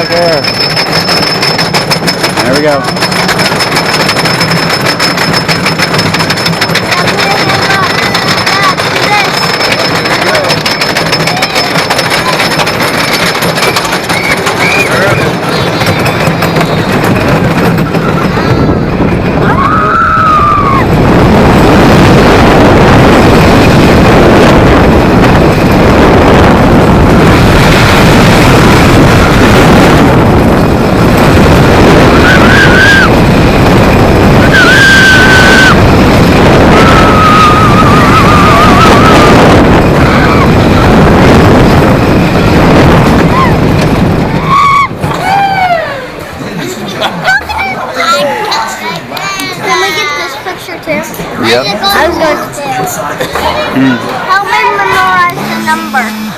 back there. There we go. Yep. I was going to help me memorize the number.